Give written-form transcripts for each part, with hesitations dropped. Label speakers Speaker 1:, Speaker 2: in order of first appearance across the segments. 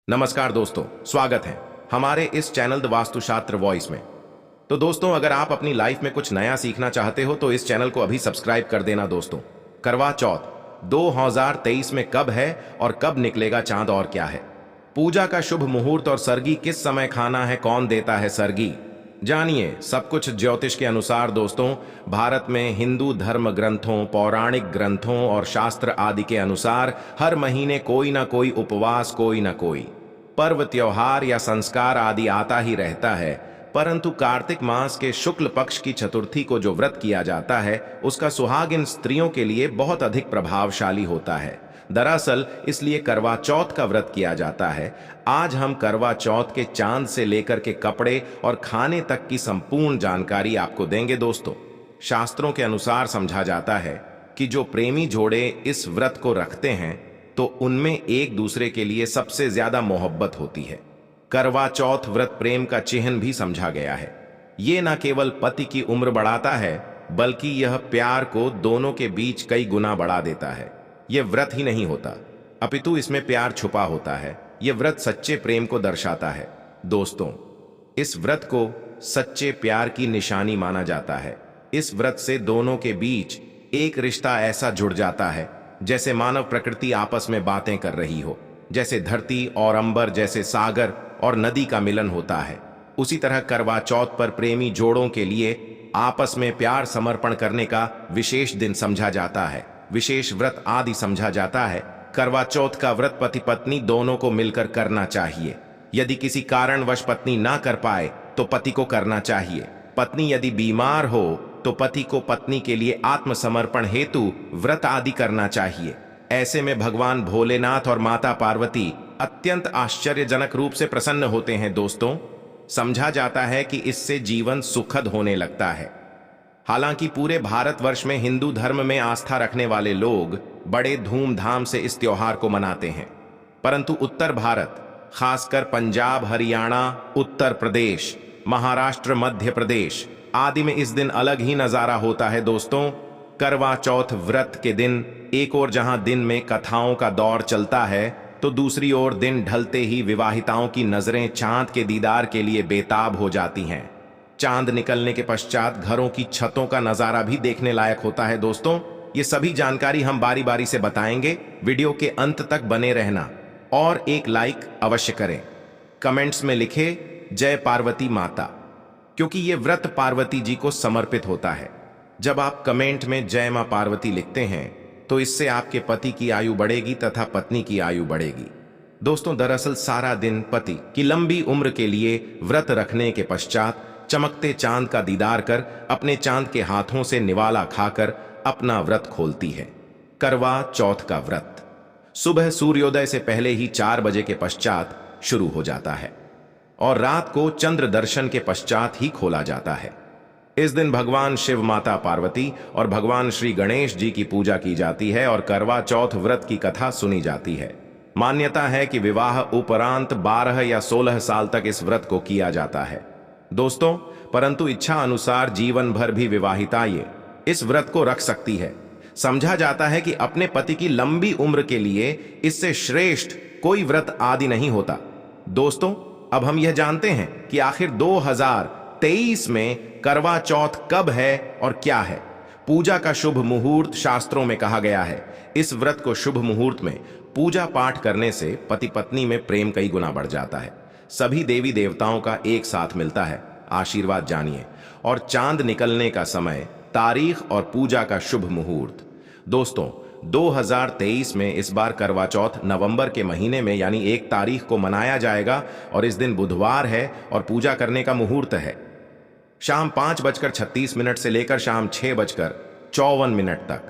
Speaker 1: नमस्कार दोस्तों, स्वागत है हमारे इस चैनल द वास्तुशास्त्र वॉइस में। तो दोस्तों, अगर आप अपनी लाइफ में कुछ नया सीखना चाहते हो तो इस चैनल को अभी सब्सक्राइब कर देना दोस्तों। करवा चौथ 2023 में कब है और कब निकलेगा चांद और क्या है? पूजा का शुभ मुहूर्त और सरगी किस समय खाना है, कौन देता है सरगी? जानिए सब कुछ ज्योतिष के अनुसार दोस्तों। भारत में हिंदू धर्म ग्रंथों, पौराणिक ग्रंथों और शास्त्र आदि के अनुसार हर महीने कोई ना कोई उपवास, कोई ना कोई पर्व, त्योहार या संस्कार आदि आता ही रहता है। परंतु कार्तिक मास के शुक्ल पक्ष की चतुर्थी को जो व्रत किया जाता है उसका सुहागिन स्त्रियों के लिए बहुत अधिक प्रभावशाली होता है। दरअसल इसलिए करवा चौथ का व्रत किया जाता है। आज हम करवा चौथ के चांद से लेकर के कपड़े और खाने तक की संपूर्ण जानकारी आपको देंगे दोस्तों। शास्त्रों के अनुसार समझा जाता है कि जो प्रेमी जोड़े इस व्रत को रखते हैं तो उनमें एक दूसरे के लिए सबसे ज्यादा मोहब्बत होती है। करवा चौथ व्रत प्रेम का चिन्ह भी समझा गया है। ये न केवल पति की उम्र बढ़ाता है बल्कि यह प्यार को दोनों के बीच कई गुना बढ़ा देता है। यह व्रत ही नहीं होता अपितु इसमें प्यार छुपा होता है। यह व्रत सच्चे प्रेम को दर्शाता है दोस्तों। इस व्रत को सच्चे प्यार की निशानी माना जाता है। इस व्रत से दोनों के बीच एक रिश्ता ऐसा जुड़ जाता है जैसे मानव प्रकृति आपस में बातें कर रही हो। जैसे धरती और अंबर, जैसे सागर और नदी का मिलन होता है, उसी तरह करवा चौथ पर प्रेमी जोड़ों के लिए आपस में प्यार समर्पण करने का विशेष दिन समझा जाता है, विशेष व्रत आदि समझा जाता है। करवा चौथ का व्रत पति पत्नी दोनों को मिलकर करना चाहिए। यदि किसी कारणवश पत्नी ना कर पाए तो पति को करना चाहिए। पत्नी यदि बीमार हो तो पति को पत्नी के लिए आत्मसमर्पण हेतु व्रत आदि करना चाहिए। ऐसे में भगवान भोलेनाथ और माता पार्वती अत्यंत आश्चर्यजनक रूप से प्रसन्न होते हैं दोस्तों। समझा जाता है कि इससे जीवन सुखद होने लगता है। हालांकि पूरे भारतवर्ष में हिंदू धर्म में आस्था रखने वाले लोग बड़े धूमधाम से इस त्योहार को मनाते हैं, परंतु उत्तर भारत, खासकर पंजाब, हरियाणा, उत्तर प्रदेश, महाराष्ट्र, मध्य प्रदेश आदि में इस दिन अलग ही नजारा होता है दोस्तों। करवा चौथ व्रत के दिन एक ओर जहां दिन में कथाओं का दौर चलता है तो दूसरी ओर दिन ढलते ही विवाहिताओं की नजरें चांद के दीदार के लिए बेताब हो जाती हैं। चांद निकलने के पश्चात घरों की छतों का नजारा भी देखने लायक होता है दोस्तों। ये सभी जानकारी हम बारी बारी से बताएंगे। वीडियो के अंत तक बने रहना और एक लाइक अवश्य करें। कमेंट्स में लिखे जय पार्वती माता, क्योंकि ये व्रत पार्वती जी को समर्पित होता है। जब आप कमेंट में जय मां पार्वती लिखते हैं तो इससे आपके पति की आयु बढ़ेगी तथा पत्नी की आयु बढ़ेगी। दोस्तों, दरअसल सारा दिन पति की लंबी उम्र के लिए व्रत रखने के पश्चात चमकते चांद का दीदार कर अपने चांद के हाथों से निवाला खाकर अपना व्रत खोलती है। करवा चौथ का व्रत सुबह सूर्योदय से पहले ही 4 बजे के पश्चात शुरू हो जाता है और रात को चंद्र दर्शन के पश्चात ही खोला जाता है। इस दिन भगवान शिव, माता पार्वती और भगवान श्री गणेश जी की पूजा की जाती है और करवा चौथ व्रत की कथा सुनी जाती है। मान्यता है कि विवाह उपरांत 12 या 16 साल तक इस व्रत को किया जाता है दोस्तों, परंतु इच्छा अनुसार जीवन भर भी विवाहिता ये इस व्रत को रख सकती है। समझा जाता है कि अपने पति की लंबी उम्र के लिए इससे श्रेष्ठ कोई व्रत आदि नहीं होता। दोस्तों, अब हम यह जानते हैं कि आखिर 2023 में करवा चौथ कब है और क्या है। पूजा का शुभ मुहूर्त शास्त्रों में कहा गया है। इस व्रत को शुभ मुहूर्त में पूजा पाठ करने से पति पत्नी में प्रेम कई गुना बढ़ जाता है। सभी देवी देवताओं का एक साथ मिलता है आशीर्वाद जानिए। और चांद निकलने का समय, तारीख और पूजा का शुभ मुहूर्त। दोस्तों, 2023 में इस बार करवा चौथ नवंबर के महीने में यानी 1 तारीख को मनाया जाएगा और इस दिन बुधवार है और पूजा करने का मुहूर्त है शाम 5:36 से लेकर शाम 6:54 तक,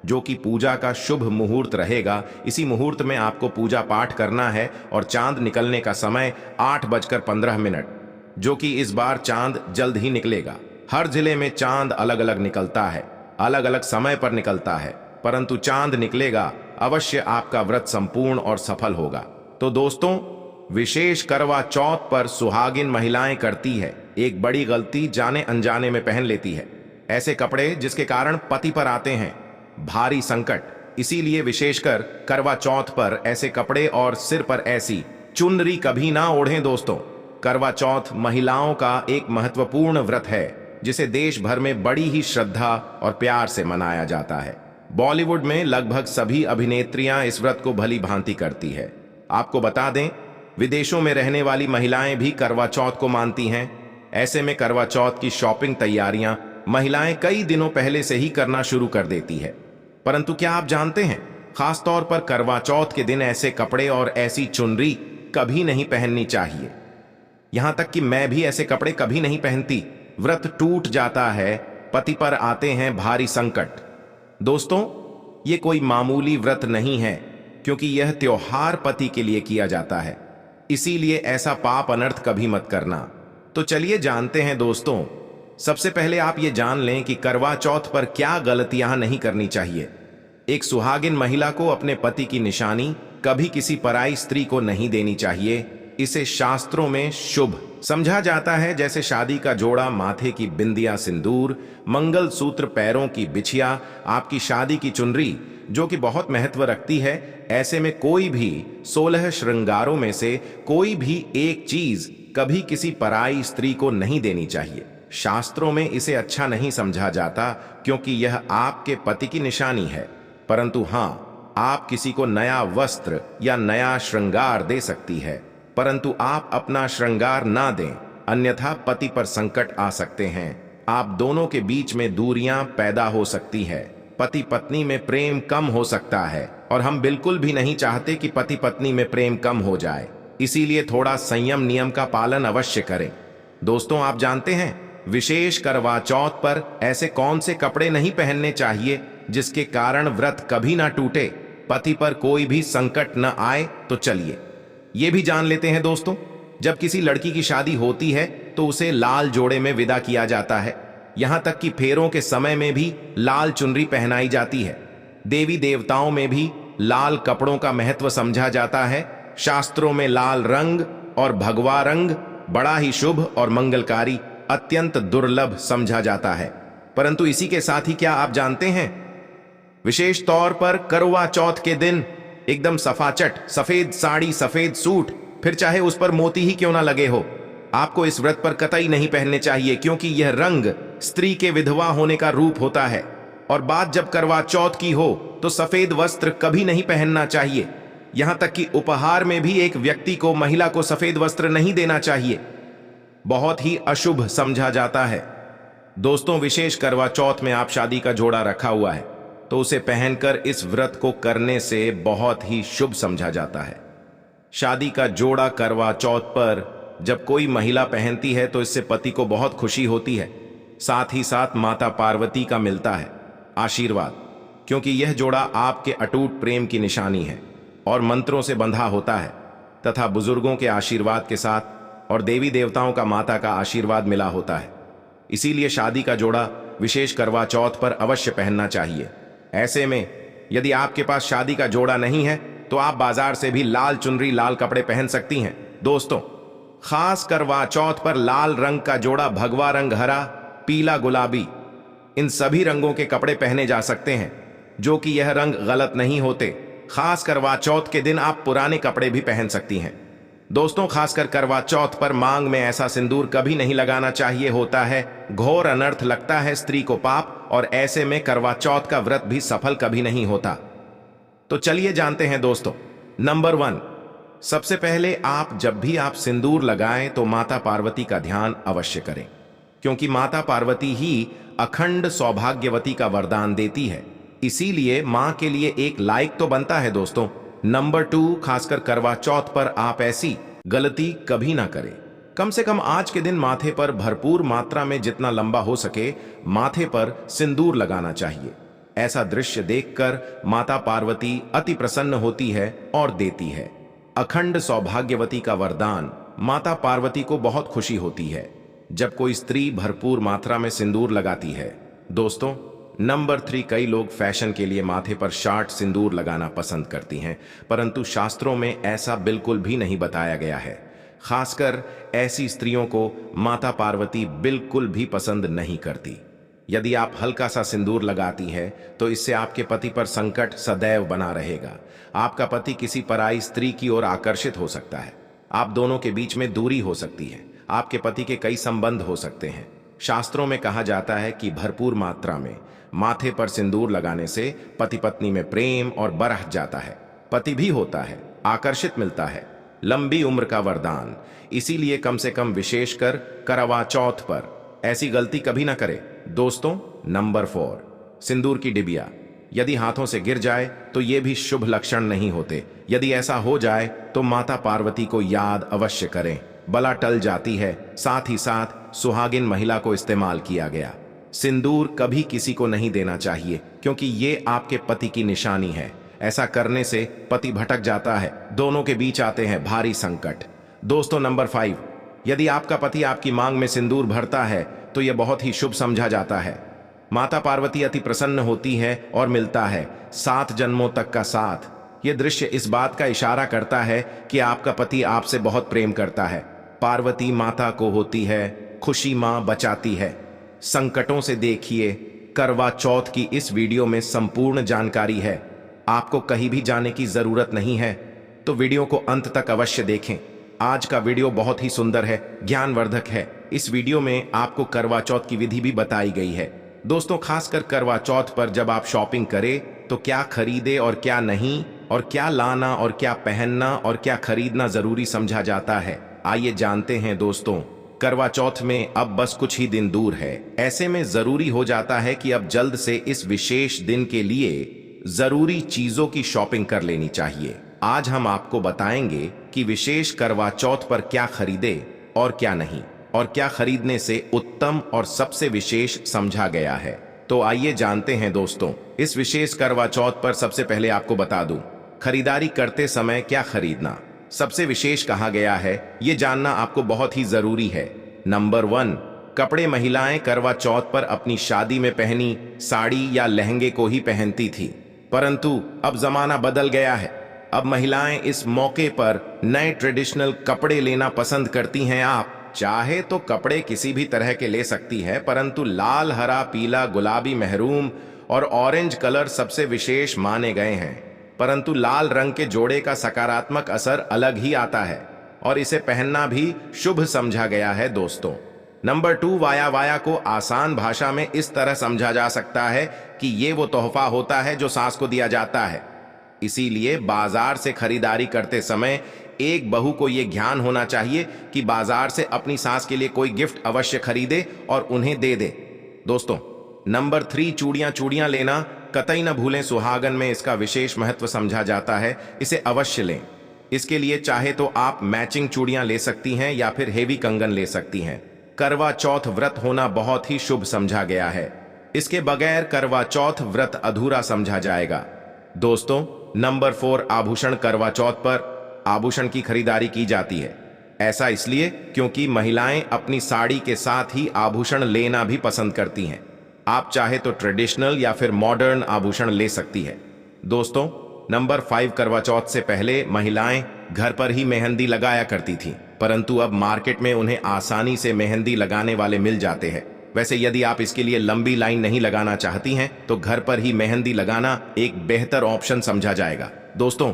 Speaker 1: जो कि पूजा का शुभ मुहूर्त रहेगा। इसी मुहूर्त में आपको पूजा पाठ करना है और चांद निकलने का समय 8:15, जो कि इस बार चांद जल्द ही निकलेगा। हर जिले में चांद अलग अलग निकलता है, अलग अलग समय पर निकलता है, परंतु चांद निकलेगा अवश्य। आपका व्रत संपूर्ण और सफल होगा। तो दोस्तों, विशेष करवा चौथ पर सुहागिन महिलाएं करती है एक बड़ी गलती, जाने अनजाने में पहन लेती है ऐसे कपड़े जिसके कारण पति पर आते हैं भारी संकट। इसीलिए विशेषकर करवा चौथ पर ऐसे कपड़े और सिर पर ऐसी चुनरी कभी ना ओढ़ें दोस्तों। करवा चौथ महिलाओं का एक महत्वपूर्ण व्रत है जिसे देश भर में बड़ी ही श्रद्धा और प्यार से मनाया जाता है। बॉलीवुड में लगभग सभी अभिनेत्रियां इस व्रत को भली भांति करती है। आपको बता दें, विदेशों में रहने वाली महिलाएं भी करवा चौथ को मानती हैं। ऐसे में करवा चौथ की शॉपिंग तैयारियां महिलाएं कई दिनों पहले से ही करना शुरू कर देती है। परंतु क्या आप जानते हैं, खासतौर पर करवा चौथ के दिन ऐसे कपड़े और ऐसी चुनरी कभी नहीं पहननी चाहिए। यहां तक कि मैं भी ऐसे कपड़े कभी नहीं पहनती। व्रत टूट जाता है, पति पर आते हैं भारी संकट। दोस्तों, ये कोई मामूली व्रत नहीं है, क्योंकि यह त्योहार पति के लिए किया जाता है। इसीलिए ऐसा पाप अनर्थ कभी मत करना। तो चलिए जानते हैं दोस्तों। सबसे पहले आप ये जान लें कि करवा चौथ पर क्या गलतियां नहीं करनी चाहिए। एक सुहागिन महिला को अपने पति की निशानी कभी किसी पराई स्त्री को नहीं देनी चाहिए। इसे शास्त्रों में शुभ समझा जाता है, जैसे शादी का जोड़ा, माथे की बिंदिया सिंदूर, मंगल सूत्र, पैरों की बिछिया, आपकी शादी की चुनरी, जो कि बहुत महत्व रखती है। ऐसे में कोई भी 16 श्रृंगारों में से कोई भी एक चीज कभी किसी पराई स्त्री को नहीं देनी चाहिए। शास्त्रों में इसे अच्छा नहीं समझा जाता, क्योंकि यह आपके पति की निशानी है। परंतु हाँ, आप किसी को नया वस्त्र या नया श्रृंगार दे सकती है, परंतु आप अपना श्रृंगार ना दें, अन्यथा पति पर संकट आ सकते हैं। आप दोनों के बीच में दूरियां पैदा हो सकती है, पति पत्नी में प्रेम कम हो सकता है, और हम बिल्कुल भी नहीं चाहते कि पति पत्नी में प्रेम कम हो जाए। इसीलिए थोड़ा संयम नियम का पालन अवश्य करें। दोस्तों, आप जानते हैं, विशेष करवा चौथ पर ऐसे कौन से कपड़े नहीं पहनने चाहिए जिसके कारण व्रत कभी ना टूटे, पति पर कोई भी संकट न आए। तो चलिए ये भी जान लेते हैं दोस्तों। जब किसी लड़की की शादी होती है तो उसे लाल जोड़े में विदा किया जाता है। यहां तक कि फेरों के समय में भी लाल चुनरी पहनाई जाती है। देवी देवताओं में भी लाल कपड़ों का महत्व समझा जाता है। शास्त्रों में लाल रंग और भगवा रंग बड़ा ही शुभ और मंगलकारी, अत्यंत दुर्लभ समझा जाता है। परंतु इसी के साथ ही क्या आप जानते हैं, विशेष तौर पर करवा चौथ के दिन एकदम सफाचट सफेद साड़ी, सफेद सूट, फिर चाहे उस पर मोती ही क्यों ना लगे हो, आपको इस व्रत पर कतई नहीं पहनने चाहिए, क्योंकि यह रंग स्त्री के विधवा होने का रूप होता है। और बात जब करवा चौथ की हो तो सफेद वस्त्र कभी नहीं पहनना चाहिए। यहां तक कि उपहार में भी एक व्यक्ति को, महिला को सफेद वस्त्र नहीं देना चाहिए, बहुत ही अशुभ समझा जाता है। दोस्तों, विशेष करवा चौथ में आप शादी का जोड़ा रखा हुआ है तो उसे पहनकर इस व्रत को करने से बहुत ही शुभ समझा जाता है। शादी का जोड़ा करवा चौथ पर जब कोई महिला पहनती है तो इससे पति को बहुत खुशी होती है। साथ ही साथ माता पार्वती का मिलता है आशीर्वाद, क्योंकि यह जोड़ा आपके अटूट प्रेम की निशानी है और मंत्रों से बंधा होता है, तथा बुजुर्गों के आशीर्वाद के साथ और देवी देवताओं का, माता का आशीर्वाद मिला होता है। इसीलिए शादी का जोड़ा विशेष करवा चौथ पर अवश्य पहनना चाहिए। ऐसे में यदि आपके पास शादी का जोड़ा नहीं है तो आप बाजार से भी लाल चुनरी, लाल कपड़े पहन सकती हैं। दोस्तों, खास करवा चौथ पर लाल रंग का जोड़ा, भगवा रंग, हरा, पीला, गुलाबी, इन सभी रंगों के कपड़े पहने जा सकते हैं, जो कि यह रंग गलत नहीं होते। खास करवा चौथ के दिन आप पुराने कपड़े भी पहन सकती हैं। दोस्तों, खासकर करवा चौथ पर मांग में ऐसा सिंदूर कभी नहीं लगाना चाहिए, होता है घोर अनर्थ, लगता है स्त्री को पाप, और ऐसे में करवा चौथ का व्रत भी सफल कभी नहीं होता। तो चलिए जानते हैं दोस्तों। नंबर 1, सबसे पहले आप जब भी आप सिंदूर लगाएं तो माता पार्वती का ध्यान अवश्य करें, क्योंकि माता पार्वती ही अखंड सौभाग्यवती का वरदान देती है। इसीलिए मां के लिए एक लाइक तो बनता है दोस्तों। नंबर 2, खासकर करवा चौथ पर आप ऐसी गलती कभी ना करें। कम से कम आज के दिन माथे पर भरपूर मात्रा में, जितना लंबा हो सके, माथे पर सिंदूर लगाना चाहिए। ऐसा दृश्य देखकर माता पार्वती अति प्रसन्न होती है और देती है। अखंड सौभाग्यवती का वरदान माता पार्वती को बहुत खुशी होती है जब कोई स्त्री भरपूर मात्रा में सिंदूर लगाती है। दोस्तों, नंबर 3, कई लोग फैशन के लिए माथे पर शार्ट सिंदूर लगाना पसंद करती हैं, परंतु शास्त्रों में ऐसा बिल्कुल भी नहीं बताया गया है। खासकर ऐसी स्त्रियों को माता पार्वती बिल्कुल भी पसंद नहीं करती। यदि आप हल्का सा सिंदूर लगाती है तो इससे आपके पति पर संकट सदैव बना रहेगा। आपका पति किसी पराई स्त्री की ओर आकर्षित हो सकता है। आप दोनों के बीच में दूरी हो सकती है, आपके पति के कई संबंध हो सकते हैं। शास्त्रों में कहा जाता है कि भरपूर मात्रा में माथे पर सिंदूर लगाने से पति पत्नी में प्रेम और बरह जाता है, पति भी होता है, आकर्षित मिलता है, लंबी उम्र का वरदान। इसीलिए कम से कम विशेषकर करवा चौथ पर ऐसी गलती कभी ना करें। दोस्तों, नंबर 4, सिंदूर की डिबिया। यदि हाथों से गिर जाए तो ये भी शुभ लक्षण नहीं होते। यदि ऐसा हो जाए तो माता पार्वती को याद अवश्य करें, बला टल जाती है। साथ ही साथ सुहागिन महिला को इस्तेमाल किया गया सिंदूर कभी किसी को नहीं देना चाहिए, क्योंकि ये आपके पति की निशानी है। ऐसा करने से पति भटक जाता है, दोनों के बीच आते हैं भारी संकट। दोस्तों, नंबर 5, यदि आपका पति आपकी मांग में सिंदूर भरता है तो यह बहुत ही शुभ समझा जाता है। माता पार्वती अति प्रसन्न होती है और मिलता है 7 जन्मों तक का साथ। यह दृश्य इस बात का इशारा करता है कि आपका पति आपसे बहुत प्रेम करता है। पार्वती माता को होती है खुशी, मां बचाती है संकटों से। देखिए, करवा चौथ की इस वीडियो में संपूर्ण जानकारी है, आपको कहीं भी जाने की जरूरत नहीं है, तो वीडियो को अंत तक अवश्य देखें। आज का वीडियो बहुत ही सुंदर है, ज्ञानवर्धक है। इस वीडियो में आपको करवा चौथ की विधि भी बताई गई है। दोस्तों, खासकर करवा चौथ पर जब आप शॉपिंग करें तो क्या खरीदे और क्या नहीं, और क्या लाना और क्या पहनना और क्या खरीदना जरूरी समझा जाता है। आइए जानते हैं। दोस्तों, करवा चौथ में अब बस कुछ ही दिन दूर है। ऐसे में जरूरी हो जाता है कि अब जल्द से इस विशेष दिन के लिए जरूरी चीजों की शॉपिंग कर लेनी चाहिए। आज हम आपको बताएंगे कि विशेष करवा चौथ पर क्या खरीदे और क्या नहीं, और क्या खरीदने से उत्तम और सबसे विशेष समझा गया है। तो आइए जानते हैं। दोस्तों, इस विशेष करवा चौथ पर सबसे पहले आपको बता दूं, खरीदारी करते समय क्या खरीदना सबसे विशेष कहा गया है, ये जानना आपको बहुत ही जरूरी है। नंबर 1, कपड़े। महिलाएं करवा चौथ पर अपनी शादी में पहनी साड़ी या लहंगे को ही पहनती थी, परंतु अब जमाना बदल गया है। अब महिलाएं इस मौके पर नए ट्रेडिशनल कपड़े लेना पसंद करती हैं। आप चाहे तो कपड़े किसी भी तरह के ले सकती है, परंतु लाल, हरा, पीला, गुलाबी, मेहरून और ऑरेंज कलर सबसे विशेष माने गए हैं। परंतु लाल रंग के जोड़े का सकारात्मक असर अलग ही आता है और इसे पहनना भी शुभ समझा गया है। दोस्तों, नंबर 2, वाया। वाया को आसान भाषा में इस तरह समझा जा सकता है कि ये वो तोहफा होता है जो सास को दिया जाता है। इसीलिए बाजार से खरीदारी करते समय एक बहू को यह ध्यान होना चाहिए कि बाजार से अपनी सास के लिए कोई गिफ्ट अवश्य खरीदे और उन्हें दे दे। दोस्तों, नंबर 3, चूड़ियां। चूड़ियां लेना कतई न भूलें, सुहागन में इसका विशेष महत्व समझा जाता है, इसे अवश्य लें। इसके लिए चाहे तो आप मैचिंग चूड़ियां ले सकती हैं या फिर हेवी कंगन ले सकती हैं। करवा चौथ व्रत होना बहुत ही शुभ समझा गया है, इसके बगैर करवा चौथ व्रत अधूरा समझा जाएगा। दोस्तों, नंबर 4, आभूषण। करवा चौथ पर आभूषण की खरीदारी की जाती है। ऐसा इसलिए क्योंकि महिलाएं अपनी साड़ी के साथ ही आभूषण लेना भी पसंद करती हैं। आप चाहे तो ट्रेडिशनल या फिर मॉडर्न आभूषण ले सकती है। दोस्तों, नंबर 5, करवा चौथ से पहले महिलाएं घर पर ही मेहंदी लगाया करती थीं, परंतु अब मार्केट में उन्हें आसानी से मेहंदी लगाने वाले मिल जाते हैं। वैसे यदि आप इसके लिए लंबी लाइन नहीं लगाना चाहती हैं तो घर पर ही मेहंदी लगाना एक बेहतर ऑप्शन समझा जाएगा। दोस्तों,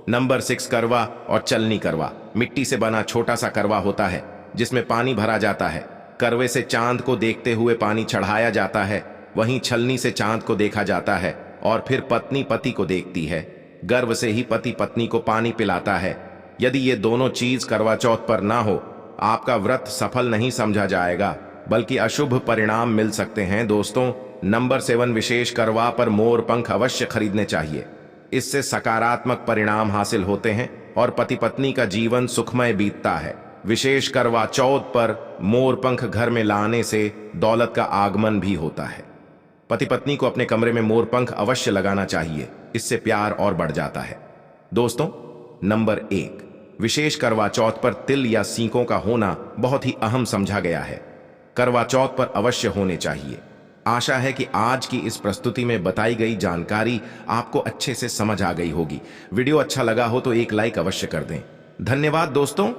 Speaker 1: नंबर 6, करवा और चलनी करवा। मिट्टी से बना छोटा सा करवा होता है जिसमें पानी भरा जाता है। करवे से चांद को देखते हुए पानी चढ़ाया जाता है, वहीं छलनी से चांद को देखा जाता है और फिर पत्नी पति को देखती है। गर्व से ही पति पत्नी को पानी पिलाता है। यदि ये दोनों चीज करवा चौथ पर ना हो, आपका व्रत सफल नहीं समझा जाएगा, बल्कि अशुभ परिणाम मिल सकते हैं। दोस्तों, नंबर 7, विशेष करवा पर मोर पंख अवश्य खरीदने चाहिए। इससे सकारात्मक परिणाम हासिल होते हैं और पति पत्नी का जीवन सुखमय बीतता है। विशेष करवा चौथ पर मोर पंख घर में लाने से दौलत का आगमन भी होता है। पति पत्नी को अपने कमरे में मोर पंख अवश्य लगाना चाहिए, इससे प्यार और बढ़ जाता है। दोस्तों, नंबर 1, विशेष करवा चौथ पर तिल या सीकों का होना बहुत ही अहम समझा गया है। करवा चौथ पर अवश्य होने चाहिए। आशा है कि आज की इस प्रस्तुति में बताई गई जानकारी आपको अच्छे से समझ आ गई होगी। वीडियो अच्छा लगा हो तो एक लाइक अवश्य कर दें। धन्यवाद दोस्तों।